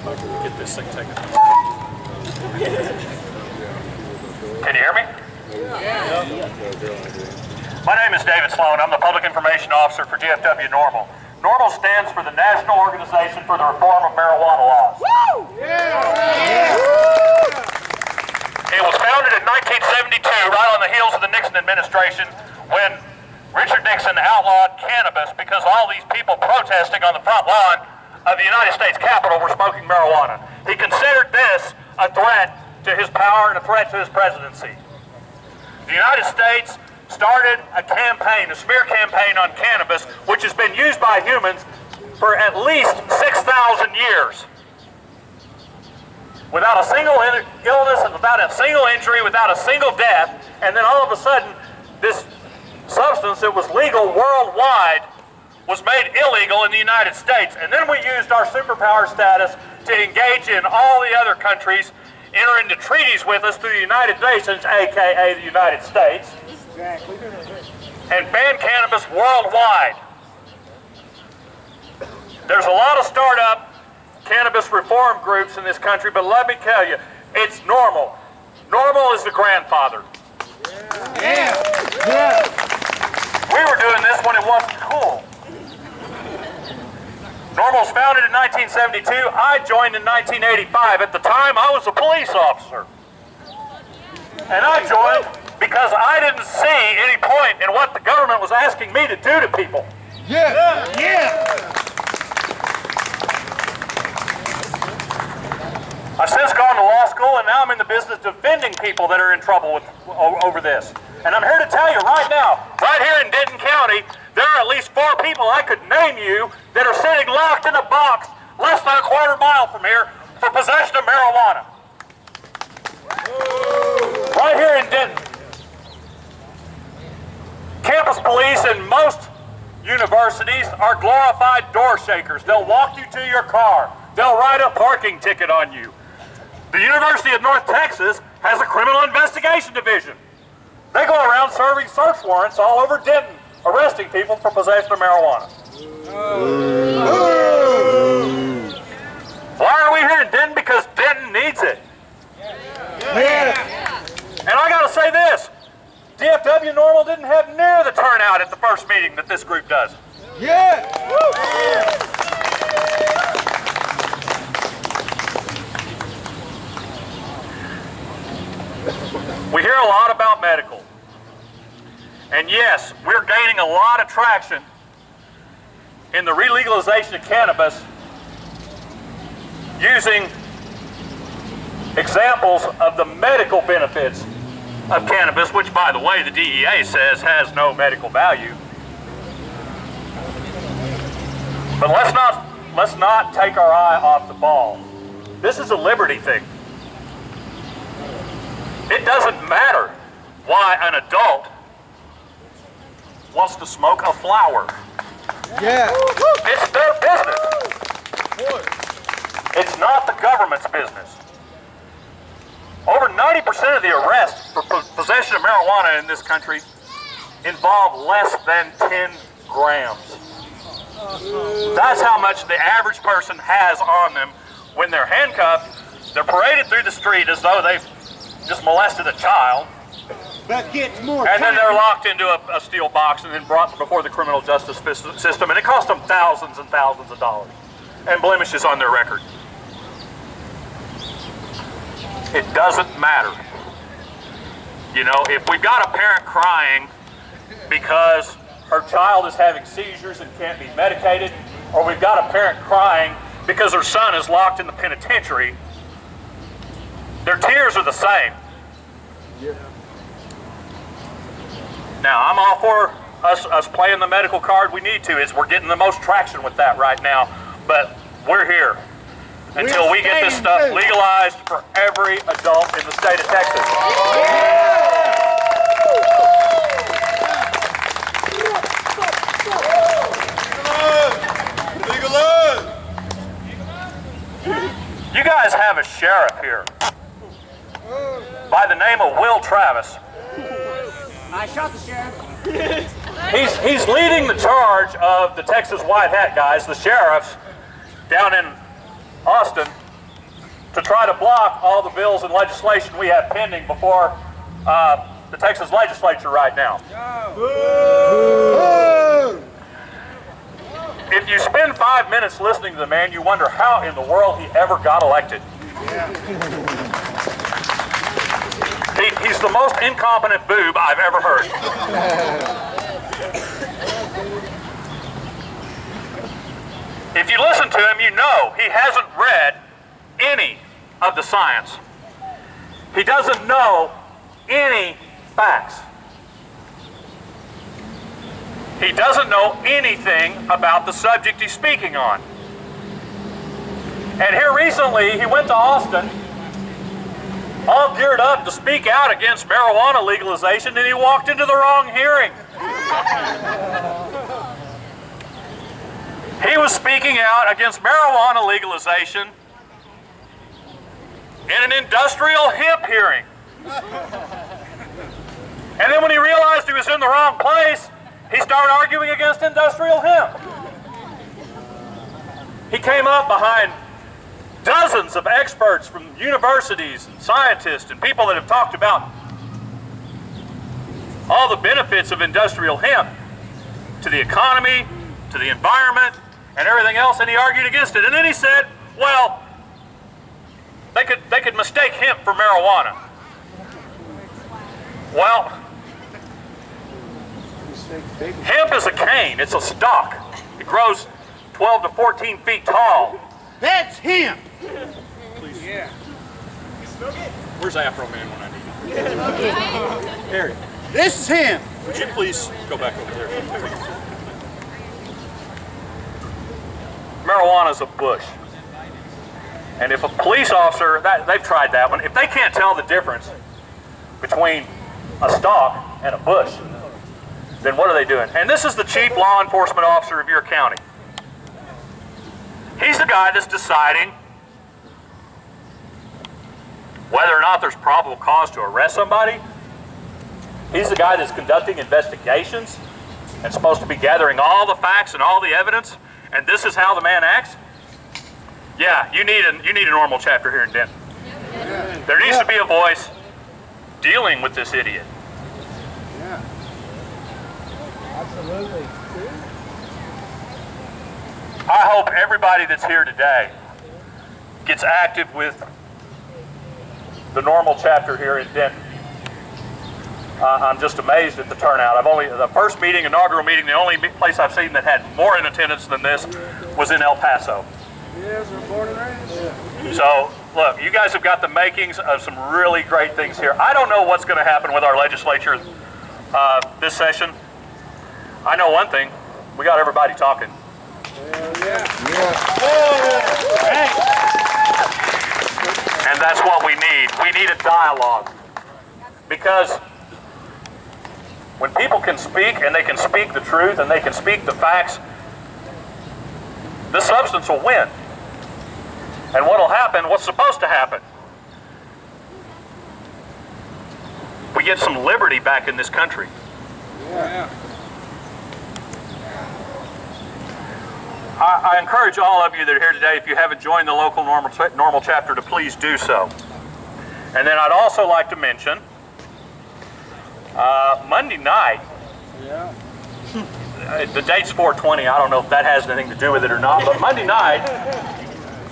Get this thing taken. Can you hear me? My name is David Sloane. I'm the Public Information Officer for DFW NORML. NORML stands for the National Organization for the Reform of Marijuana Laws. Woo! It was founded in 1972, right on the heels of the Nixon administration, when Richard Nixon outlawed cannabis because all these people protesting on the front lawn of the United States Capitol were smoking marijuana. He considered this a threat to his power and a threat to his presidency. The United States started a campaign, a smear campaign on cannabis, which has been used by humans for at least 6,000 years. Without a single illness, without a single injury, without a single death, and then all of a sudden, this substance that was legal worldwide was made illegal in the United States. And then we used our superpower status to engage in all the other countries, enter into treaties with us through the United Nations, aka the United States, and ban cannabis worldwide. There's a lot of startup cannabis reform groups in this country, but let me tell you, it's NORML. NORML is the grandfather. Yeah. We were doing this when it wasn't cool. NORML was founded in 1972. I joined in 1985. At the time, I was a police officer. And I joined because I didn't see any point in what the government was asking me to do to people. Yeah. I've since gone to law school, and now I'm in the business defending people that are in trouble over this. And I'm here to tell you right now, right here in Denton County, there are at least 4 people I could name you that are sitting locked in a box less than a quarter mile from here for possession of marijuana. Right here in Denton. Campus police in most universities are glorified door shakers. They'll walk you to your car. They'll write a parking ticket on you. The University of North Texas has a criminal investigation division. They go around serving search warrants all over Denton, arresting people for possession of marijuana. Why are we here in Denton? Because Denton needs it. And I gotta say this, DFW NORML didn't have near the turnout at the first meeting that this group does. We hear a lot about medical. And yes, we're gaining a lot of traction in the relegalization of cannabis using examples of the medical benefits of cannabis, which, by the way, the DEA says has no medical value. But let's not take our eye off the ball. This is a liberty thing. It doesn't matter why an adult wants to smoke a flower. It's their business. It's not the government's business. Over 90% of the arrests for possession of marijuana in this country involve less than 10 grams. That's how much the average person has on them when they're handcuffed. They're paraded through the street as though they've just molested a child. But gets more and then they're locked into a steel box and then brought before the criminal justice system, and it costs them thousands and thousands of dollars and blemishes on their record. It doesn't matter. You know, if we've got a parent crying because her child is having seizures and can't be medicated, or we've got a parent crying because her son is locked in the penitentiary, their tears are the same. Now, I'm all for us playing the medical card. We need to. We're getting the most traction with that right now. But we're here until we get this stuff legalized for every adult in the state of Texas. Legalize! You guys have a sheriff here by the name of Will Travis. I shot the sheriff. He's leading the charge of the Texas White Hat guys, the sheriffs, down in Austin, to try to block all the bills and legislation we have pending before the Texas legislature right now. If you spend 5 minutes listening to the man, you wonder how in the world he ever got elected. He's the most incompetent boob I've ever heard. If you listen to him, you know he hasn't read any of the science. He doesn't know any facts. He doesn't know anything about the subject he's speaking on. And here recently, he went to Austin, all geared up to speak out against marijuana legalization, and he walked into the wrong hearing. He was speaking out against marijuana legalization in an industrial hemp hearing. And then when he realized he was in the wrong place, he started arguing against industrial hemp. He came up behind dozens of experts from universities and scientists and people that have talked about all the benefits of industrial hemp to the economy, to the environment, and everything else, and he argued against it. And then he said, well, they could mistake hemp for marijuana. Well, hemp is a cane. It's a stalk. It grows 12 to 14 feet tall. That's him. Please. Yeah. Where's Afro Man when I need him? Harry. This is him. Would you please go back over there? Marijuana is a bush. And if a police officer, they've tried that one, if they can't tell the difference between a stalk and a bush, then what are they doing? And this is the chief law enforcement officer of your county. He's the guy that's deciding whether or not there's probable cause to arrest somebody. He's the guy that's conducting investigations and supposed to be gathering all the facts and all the evidence, and this is how the man acts? Yeah, you need a normal chapter here in Denton. There needs to be a voice dealing with this idiot. Yeah. Absolutely. I hope everybody that's here today gets active with the normal chapter here in Denton. I'm just amazed at the turnout. The first meeting, inaugural meeting, the only place I've seen that had more in attendance than this was in El Paso. Yes, we're born and raised. So, look, you guys have got the makings of some really great things here. I don't know what's going to happen with our legislature this session. I know one thing. We got everybody talking. And that's what we need. We need a dialogue. Because when people can speak, and they can speak the truth, and they can speak the facts, the substance will win. And what'll happen, what's supposed to happen? We get some liberty back in this country. Yeah. I encourage all of you that are here today, if you haven't joined the local normal chapter, to please do so. And then I'd also like to mention, Monday night, the date's 4/20, I don't know if that has anything to do with it or not, but Monday night,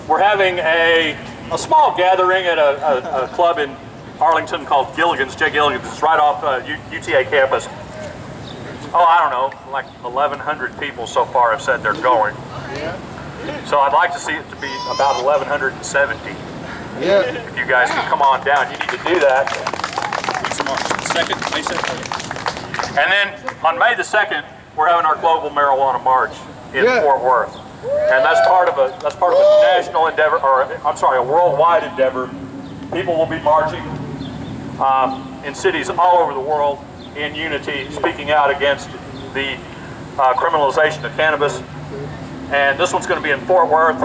we're having a small gathering at a club in Arlington called Gilligan's, J. Gilligan's. It's right off UTA campus. Oh, I don't know, like 1,100 people so far have said they're going. So I'd like to see it to be about 1,170. Yeah. If you guys can come on down, you need to do that. May 2nd. And then on May the 2nd, we're having our global marijuana march in Fort Worth. And that's part of a national endeavor, or I'm sorry, a worldwide endeavor. People will be marching in cities all over the world in unity, speaking out against the criminalization of cannabis. And this one's going to be in Fort Worth.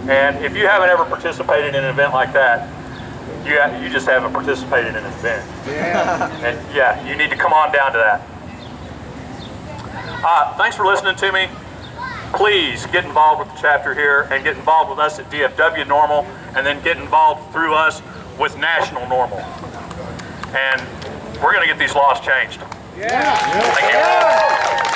And if you haven't ever participated in an event like that, you just haven't participated in an event. And yeah, you need to come on down to that. Thanks for listening to me. please get involved with the chapter here and get involved with us at DFW Normal, and then get involved through us with National Normal. And we're going to get these laws changed. Yeah. Thank you.